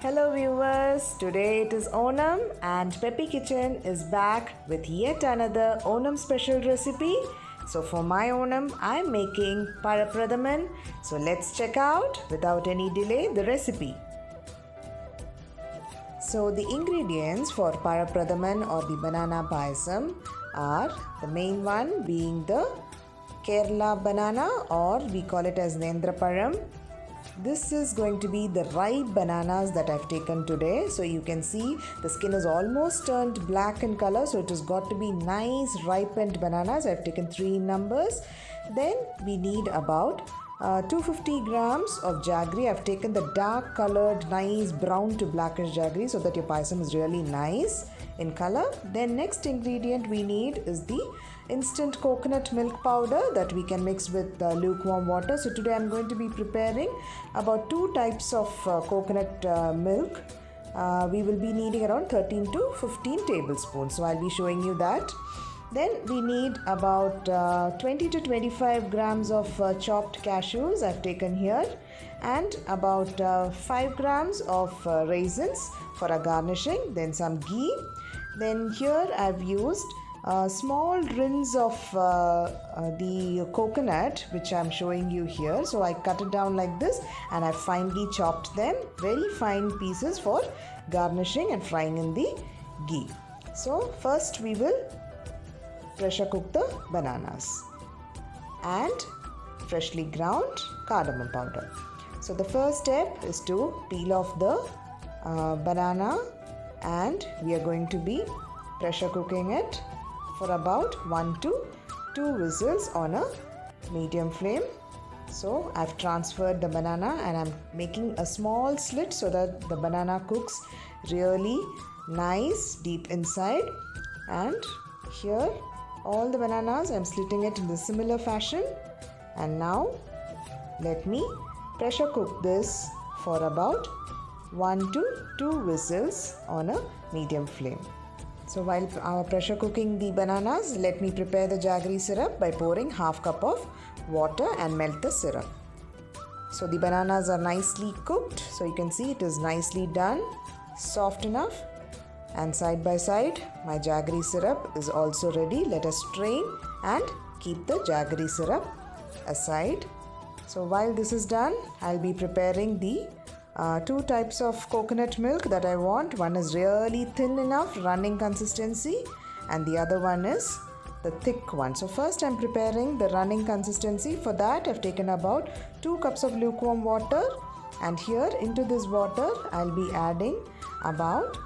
Hello viewers, today it is Onam and Peppy Kitchen is back with yet another Onam special recipe. So for my Onam, I am making Payasam. So let's check out without any delay the recipe. So the ingredients for Payasam or the banana payasam are the main one being the Kerala banana, or we call it as Nendran. This is going to be the ripe bananas that I've taken today. So you can see the skin is almost turned black in color. So it has got to be nice ripened bananas. I've taken 3 numbers. Then we need about 250 grams of jaggery. I've taken the dark colored, nice brown to blackish jaggery so that your payasam is really nice in color. Then next ingredient we need is the instant coconut milk powder that we can mix with lukewarm water. So today I'm going to be preparing about 2 types of coconut milk. We will be needing around 13 to 15 tablespoons. So I'll be showing you that. Then we need about 20 to 25 grams of chopped cashews I've taken here, and about 5 grams of raisins for a garnishing, then some ghee. Then here I've used small rinds of the coconut which I'm showing you here. So I cut it down like this and I finely chopped them, very fine pieces for garnishing and frying in the ghee. So first we will pressure cook the bananas and freshly ground cardamom powder. So the first step is to peel off the banana, and we are going to be pressure cooking it for about 1 to 2 whistles on a medium flame. So I've transferred the banana and I'm making a small slit so that the banana cooks really nice deep inside. And here all the bananas I'm slitting it in the similar fashion, and now let me pressure cook this for about 1 to 2 whistles on a medium flame. So while pressure cooking the bananas, let me prepare the jaggery syrup by pouring half cup of water and melt the syrup. So the bananas are nicely cooked, so you can see it is nicely done, soft enough. And side by side my jaggery syrup is also ready. Let us strain and keep the jaggery syrup aside. So while this is done, I'll be preparing the 2 types of coconut milk that I want. One is really thin enough, running consistency, and the other one is the thick one. So first I'm preparing the running consistency. For that I've taken about 2 cups of lukewarm water, and here into this water I'll be adding about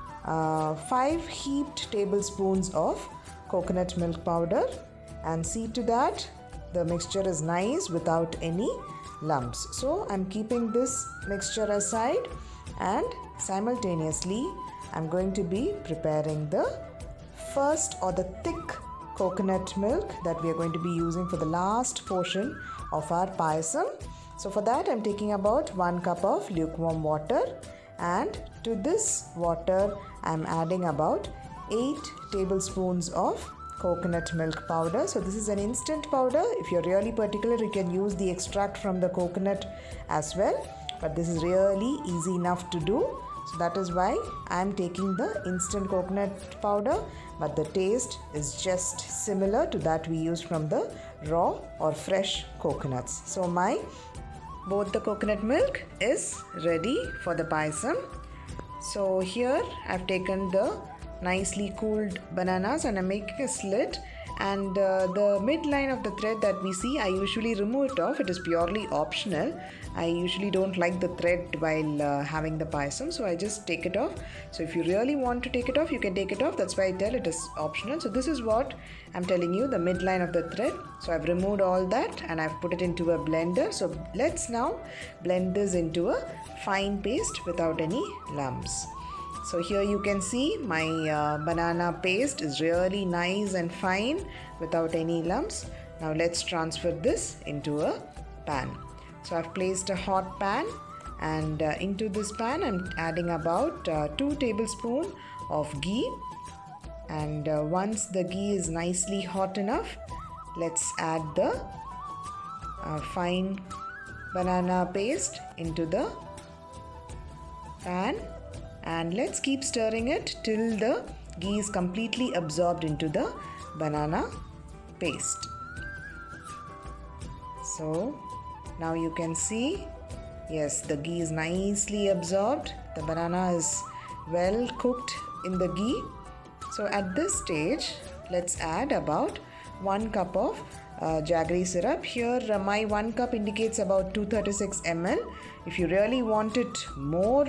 5 heaped tablespoons of coconut milk powder, and see to that the mixture is nice without any lumps. So I'm keeping this mixture aside, and simultaneously I'm going to be preparing the first or the thick coconut milk that we are going to be using for the last portion of our payasam. So for that I'm taking about 1 cup of lukewarm water, and to this water I'm adding about 8 tablespoons of coconut milk powder. So this is an instant powder. If you're really particular, you can use the extract from the coconut as well, but this is really easy enough to do. So that is why I'm taking the instant coconut powder, but the taste is just similar to that we use from the raw or fresh coconuts. So both the coconut milk is ready for the payasam. So here I've taken the nicely cooled bananas and I'm making a slit, and the midline of the thread that we see, I usually remove it off. It is purely optional. I usually don't like the thread while having the payasam, so I just take it off. So if you really want to take it off, you can take it off. That's why I tell it is optional. So this is what I'm telling you, the midline of the thread. So I've removed all that and I've put it into a blender. So let's now blend this into a fine paste without any lumps. So here you can see my banana paste is really nice and fine without any lumps. Now let's transfer this into a pan. So I've placed a hot pan, and into this pan I'm adding about 2 tablespoons of ghee. And once the ghee is nicely hot enough, let's add the fine banana paste into the pan, and let's keep stirring it till the ghee is completely absorbed into the banana paste. So now you can see, yes, the ghee is nicely absorbed. The banana is well cooked in the ghee. So at this stage, let's add about 1 cup of jaggery syrup. Here my 1 cup indicates about 236 ml. If you really want it more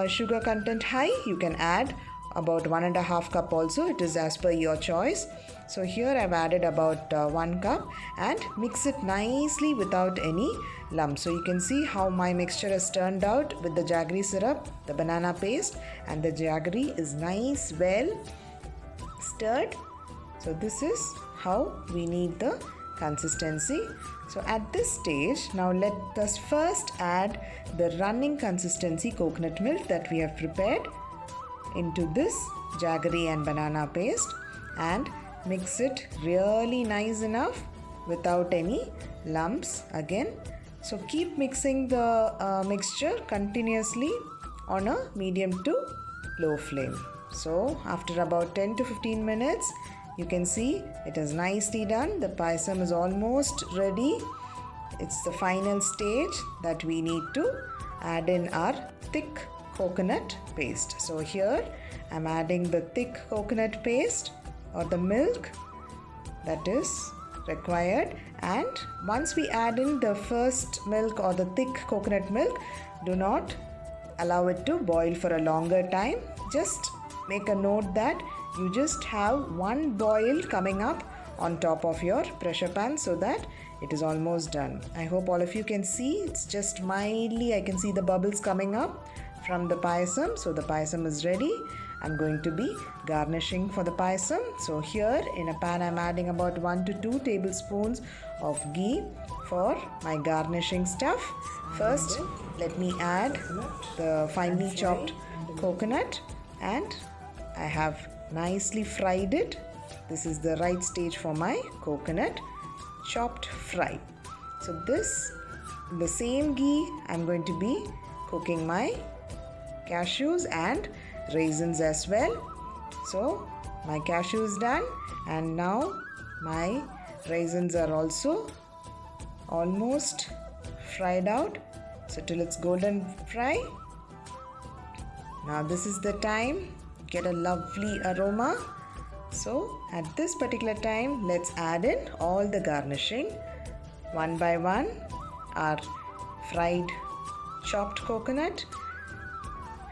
sugar content high, you can add about 1.5 cup also. It is as per your choice. So here I've added about 1 cup and mix it nicely without any lumps. So you can see how my mixture has turned out with the jaggery syrup, the banana paste, and the jaggery is nice, well stirred. So this is how we need the consistency. So at this stage, now let us first add the running consistency coconut milk that we have prepared into this jaggery and banana paste, and mix it really nice enough without any lumps again. So keep mixing the mixture continuously on a medium to low flame. So after about 10 to 15 minutes, you can see it is nicely done. The payasam is almost ready. It's the final stage that we need to add in our thick coconut paste. So here I'm adding the thick coconut paste or the milk that is required, and once we add in the first milk or the thick coconut milk, do not allow it to boil for a longer time. Just make a note that you just have one boil coming up on top of your pressure pan, so that it is almost done. I hope all of you can see, it's just mildly, I can see the bubbles coming up from the payasam. So the payasam is ready. I'm going to be garnishing for the payasam. So here in a pan I'm adding about 1 to 2 tablespoons of ghee for my garnishing stuff. First, let me add the finely chopped coconut, and I have nicely fried it. This is the right stage for my coconut chopped fry. So this, the same ghee, I'm going to be cooking my cashews and raisins as well. So my cashew is done, and now my raisins are also almost fried out. So till it's golden fry. Now this is the time, get a lovely aroma. So at this particular time, let's add in all the garnishing one by one. Our fried chopped coconut,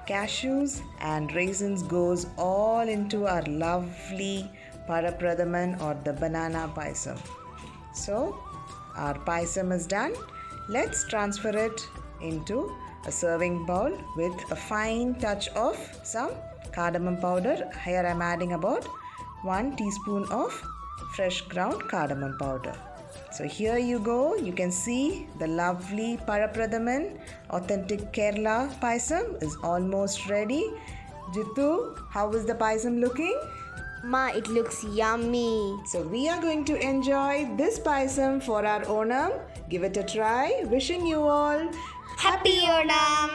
cashews and raisins goes all into our lovely Payasam or the banana payasam. So our payasam is done. Let's transfer it into a serving bowl with a fine touch of some cardamom powder. Here I am adding about 1 teaspoon of fresh ground cardamom powder. So here you go, you can see the lovely Payasam, authentic Kerala Payasam is almost ready. Jitu, how is the Payasam looking? Ma, it looks yummy. So we are going to enjoy this Payasam for our Onam. Give it a try. Wishing you all Happy Onam!